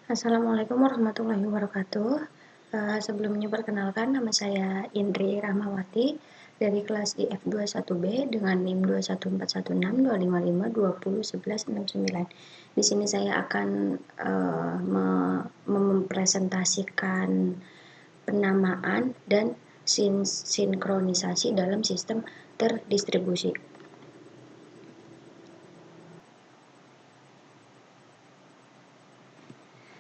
Assalamualaikum warahmatullahi wabarakatuh. Sebelumnya perkenalkan, nama saya Indri Rahmawati dari kelas IF21B dengan NIM 214162552011169. Di sini saya akan mempresentasikan penamaan dan sinkronisasi dalam sistem terdistribusi.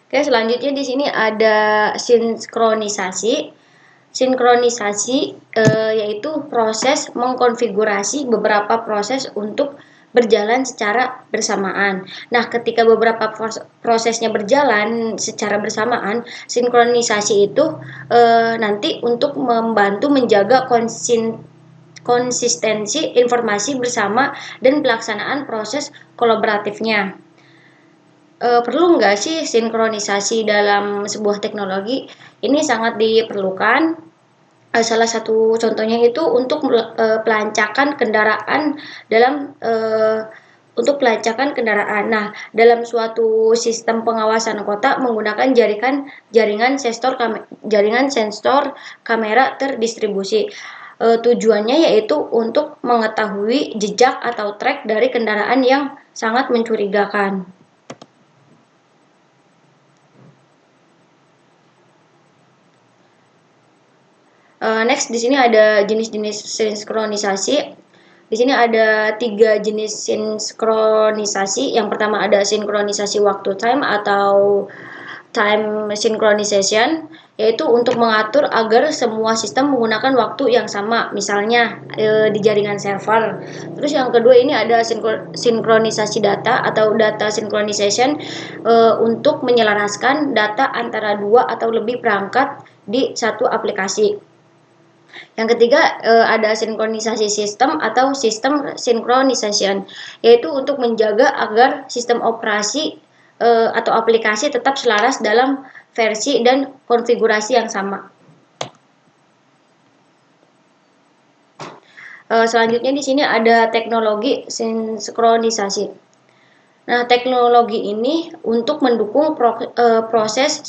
Oke, selanjutnya di sini ada sinkronisasi. Sinkronisasi yaitu proses mengkonfigurasi beberapa proses untuk berjalan secara bersamaan. Nah, ketika beberapa prosesnya berjalan secara bersamaan, sinkronisasi itu nanti untuk membantu menjaga konsistensi informasi bersama dan pelaksanaan proses kolaboratifnya. Perlu nggak sih sinkronisasi dalam sebuah teknologi? Ini sangat diperlukan. Salah satu contohnya itu untuk pelacakan kendaraan dalam untuk pelacakan kendaraan. Nah, dalam suatu sistem pengawasan kota menggunakan jaringan sensor kamera terdistribusi. Tujuannya yaitu untuk mengetahui jejak atau track dari kendaraan yang sangat mencurigakan. Next, di sini ada jenis-jenis sinkronisasi. Di sini ada 3 jenis sinkronisasi. Yang pertama ada sinkronisasi waktu time atau time synchronization, yaitu untuk mengatur agar semua sistem menggunakan waktu yang sama, misalnya di jaringan server. Terus yang kedua ini ada sinkronisasi data atau data synchronization, untuk menyelaraskan data antara 2 atau lebih perangkat di satu aplikasi. Yang ketiga ada sinkronisasi sistem atau sistem synchronization, yaitu untuk menjaga agar sistem operasi atau aplikasi tetap selaras dalam versi dan konfigurasi yang sama. Selanjutnya di sini ada teknologi sinkronisasi. Nah, teknologi ini untuk mendukung proses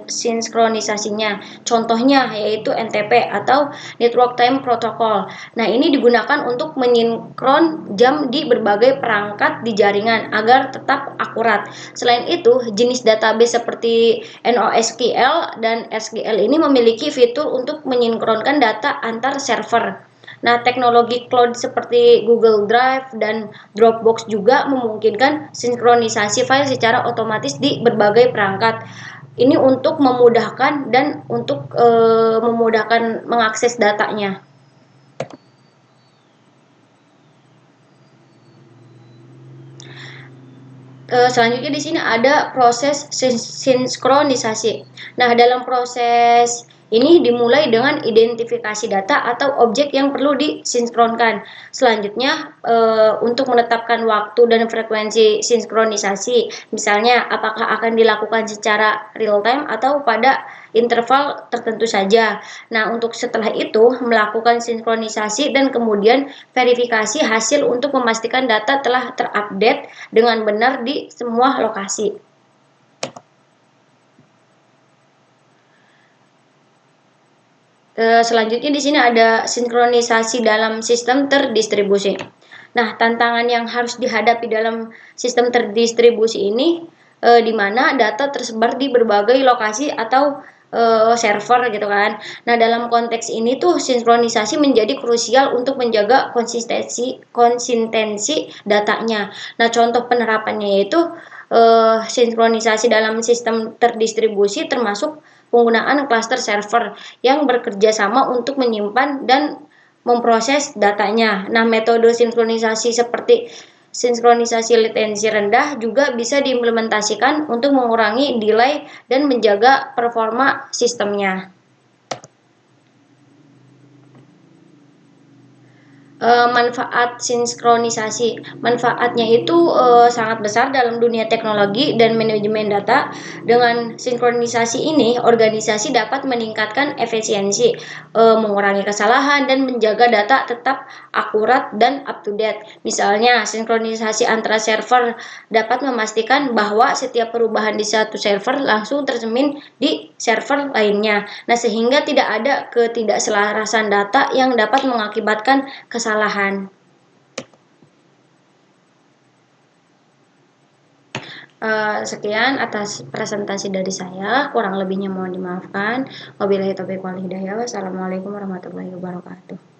sinkronisasinya. Contohnya yaitu NTP atau Network Time Protocol. Nah, ini digunakan untuk menyinkron jam di berbagai perangkat di jaringan agar tetap akurat. Selain itu, jenis database seperti NoSQL dan SQL ini memiliki fitur untuk menyinkronkan data antar server. Nah, teknologi cloud seperti Google Drive dan Dropbox juga memungkinkan sinkronisasi file secara otomatis di berbagai perangkat. Ini untuk memudahkan dan untuk memudahkan mengakses datanya. Selanjutnya di sini ada proses sinkronisasi. Nah, dalam proses ini dimulai dengan identifikasi data atau objek yang perlu disinkronkan. Selanjutnya untuk menetapkan waktu dan frekuensi sinkronisasi, misalnya apakah akan dilakukan secara real time atau pada interval tertentu saja. Nah, untuk setelah itu melakukan sinkronisasi dan kemudian verifikasi hasil untuk memastikan data telah terupdate dengan benar di semua lokasi. Selanjutnya di sini ada sinkronisasi dalam sistem terdistribusi. Nah, tantangan yang harus dihadapi dalam sistem terdistribusi ini di mana data tersebar di berbagai lokasi atau server gitu kan. Nah, dalam konteks ini tuh sinkronisasi menjadi krusial untuk menjaga konsistensi datanya. Nah, contoh penerapannya yaitu sinkronisasi dalam sistem terdistribusi termasuk penggunaan cluster server yang bekerja sama untuk menyimpan dan memproses datanya. Nah, metode sinkronisasi seperti sinkronisasi latensi rendah juga bisa diimplementasikan untuk mengurangi delay dan menjaga performa sistemnya. Manfaat sinkronisasi. Manfaatnya itu sangat besar dalam dunia teknologi dan manajemen data. Dengan sinkronisasi ini, organisasi dapat meningkatkan efisiensi, mengurangi kesalahan, dan menjaga data tetap akurat dan up to date. Misalnya, sinkronisasi antara server dapat memastikan bahwa setiap perubahan di satu server langsung tercermin di server lainnya. Nah, sehingga tidak ada ketidakselarasan data yang dapat mengakibatkan kesalahan. Sekian atas presentasi dari saya, kurang lebihnya mohon dimaafkan. Wabillahi taufiq wal hidayah. Wassalamualaikum warahmatullahi wabarakatuh.